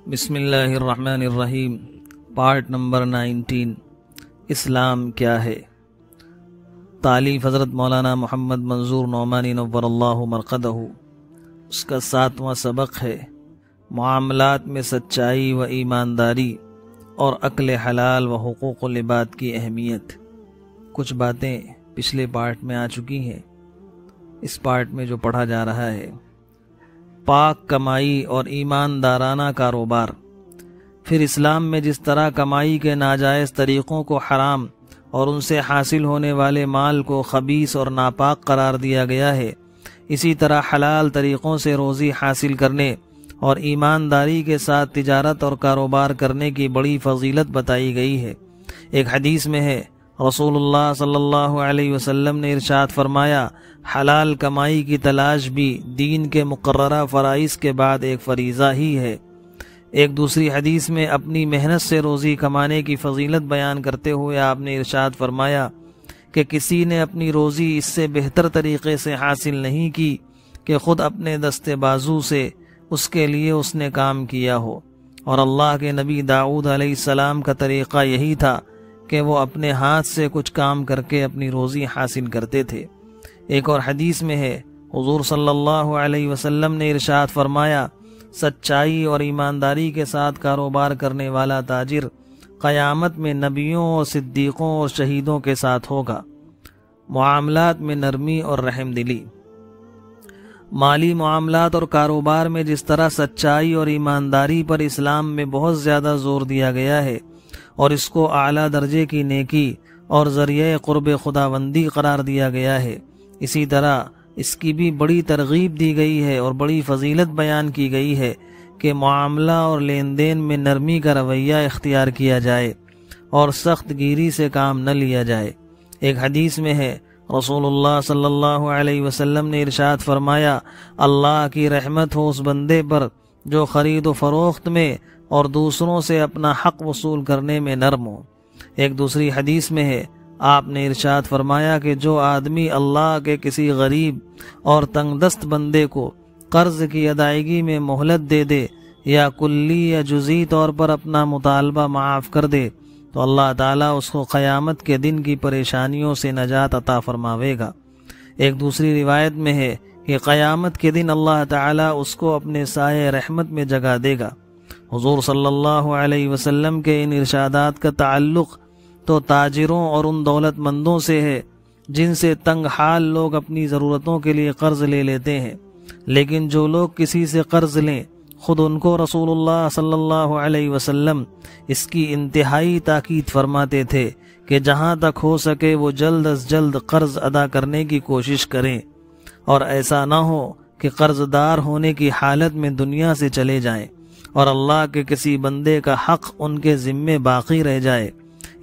بسم اللہ الرحمن الرحیم۔ پارٹ نمبر 19، اسلام کیا ہے؟ تالیف حضرت مولانا محمد منظور نعمانی نور اللہ مرقدہ۔ اس کا 7واں سبق ہے معاملات میں سچائی و ایمانداری اور عقل حلال و حقوق العباد کی اہمیت۔ کچھ باتیں پچھلے پارٹ میں آ چکی ہیں، اس پارٹ میں جو پڑھا جا رہا ہے پاک کمائی اور ایماندارانہ کاروبار۔ پھر اسلام میں جس طرح کمائی کے ناجائز طریقوں کو حرام اور ان سے حاصل ہونے والے مال کو خبیث اور ناپاک قرار دیا گیا ہے، اسی طرح حلال طریقوں سے روزی حاصل کرنے اور ایمانداری کے ساتھ تجارت اور کاروبار کرنے کی بڑی فضیلت بتائی گئی ہے۔ ایک حدیث میں ہے، رسول اللہ صلی اللہ علیہ وسلم نے ارشاد فرمایا، حلال کمائی کی تلاش بھی دین کے مقررہ فرائض کے بعد ایک فریضہ ہی ہے۔ ایک دوسری حدیث میں اپنی محنت سے روزی کمانے کی فضیلت بیان کرتے ہوئے آپ نے ارشاد فرمایا کہ کسی نے اپنی روزی اس سے بہتر طریقے سے حاصل نہیں کی کہ خود اپنے دستے بازو سے اس کے لیے اس نے کام کیا ہو، اور اللہ کے نبی داؤد علیہ السلام کا طریقہ یہی تھا کہ وہ اپنے ہاتھ سے کچھ کام کر کے اپنی روزی حاصل کرتے تھے۔ ایک اور حدیث میں ہے، حضور صلی اللہ علیہ وسلم نے ارشاد فرمایا، سچائی اور ایمانداری کے ساتھ کاروبار کرنے والا تاجر قیامت میں نبیوں اور صدیقوں اور شہیدوں کے ساتھ ہوگا۔ معاملات میں نرمی اور رحم دلی۔ مالی معاملات اور کاروبار میں جس طرح سچائی اور ایمانداری پر اسلام میں بہت زیادہ زور دیا گیا ہے اور اس کو اعلیٰ درجے کی نیکی اور ذریعہ قرب خداوندی قرار دیا گیا ہے، اسی طرح اس کی بھی بڑی ترغیب دی گئی ہے اور بڑی فضیلت بیان کی گئی ہے کہ معاملہ اور لین دین میں نرمی کا رویہ اختیار کیا جائے اور سخت گیری سے کام نہ لیا جائے۔ ایک حدیث میں ہے، رسول اللہ صلی اللہ علیہ وسلم نے ارشاد فرمایا، اللہ کی رحمت ہو اس بندے پر جو خرید و فروخت میں اور دوسروں سے اپنا حق وصول کرنے میں نرم ہو۔ ایک دوسری حدیث میں ہے، آپ نے ارشاد فرمایا کہ جو آدمی اللہ کے کسی غریب اور تنگ دست بندے کو قرض کی ادائیگی میں مہلت دے دے یا کلی یا جزئی طور پر اپنا مطالبہ معاف کر دے تو اللہ تعالیٰ اس کو قیامت کے دن کی پریشانیوں سے نجات عطا فرماوے گا۔ ایک دوسری روایت میں ہے کہ قیامت کے دن اللہ تعالیٰ اس کو اپنے سائے رحمت میں جگہ دے گا۔ حضور صلی اللہ علیہ وسلم کے ان ارشادات کا تعلق تو تاجروں اور ان دولت مندوں سے ہے جن سے تنگ حال لوگ اپنی ضرورتوں کے لیے قرض لے لیتے ہیں، لیکن جو لوگ کسی سے قرض لیں خود ان کو رسول اللہ صلی اللہ علیہ وسلم اس کی انتہائی تاکید فرماتے تھے کہ جہاں تک ہو سکے وہ جلد از جلد قرض ادا کرنے کی کوشش کریں، اور ایسا نہ ہو کہ قرض دار ہونے کی حالت میں دنیا سے چلے جائیں اور اللہ کے کسی بندے کا حق ان کے ذمے باقی رہ جائے۔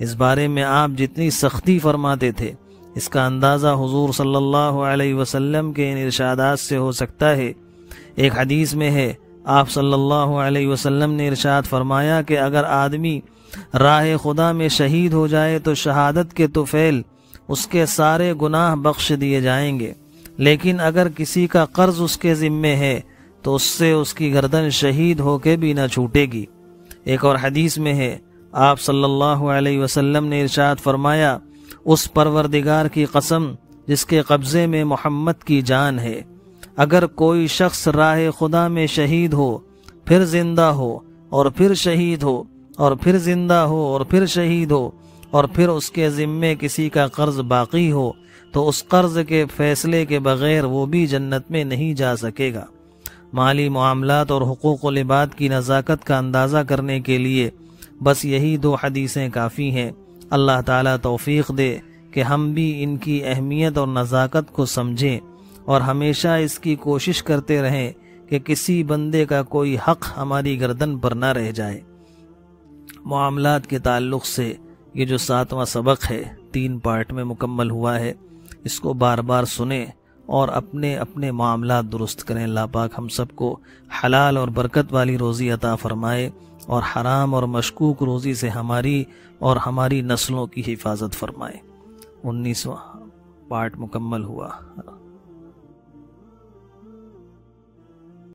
اس بارے میں آپ جتنی سختی فرماتے تھے، اس کا اندازہ حضور صلی اللہ علیہ وسلم کے ان ارشادات سے ہو سکتا ہے۔ ایک حدیث میں ہے، آپ صلی اللہ علیہ وسلم نے ارشاد فرمایا کہ اگر آدمی راہ خدا میں شہید ہو جائے تو شہادت کے طفیل اس کے سارے گناہ بخش دیے جائیں گے، لیکن اگر کسی کا قرض اس کے ذمے ہے تو اس سے اس کی گردن شہید ہو کے بھی نہ چھوٹے گی۔ ایک اور حدیث میں ہے، آپ صلی اللہ علیہ وسلم نے ارشاد فرمایا، اس پروردگار کی قسم جس کے قبضے میں محمد کی جان ہے، اگر کوئی شخص راہ خدا میں شہید ہو، پھر زندہ ہو اور پھر شہید ہو اور پھر زندہ ہو اور پھر شہید ہو اور پھر اس کے ذمے کسی کا قرض باقی ہو تو اس قرض کے فیصلے کے بغیر وہ بھی جنت میں نہیں جا سکے گا۔ مالی معاملات اور حقوق العباد کی نزاکت کا اندازہ کرنے کے لیے بس یہی 2 حدیثیں کافی ہیں۔ اللہ تعالیٰ توفیق دے کہ ہم بھی ان کی اہمیت اور نزاکت کو سمجھیں اور ہمیشہ اس کی کوشش کرتے رہیں کہ کسی بندے کا کوئی حق ہماری گردن پر نہ رہ جائے۔ معاملات کے تعلق سے یہ جو 7واں سبق ہے 3 پارٹ میں مکمل ہوا ہے، اس کو بار بار سنیں اور اپنے اپنے معاملات درست کریں۔ اللہ پاک ہم سب کو حلال اور برکت والی روزی عطا فرمائے اور حرام اور مشکوک روزی سے ہماری اور ہماری نسلوں کی حفاظت فرمائے۔ 19واں پارٹ مکمل ہوا۔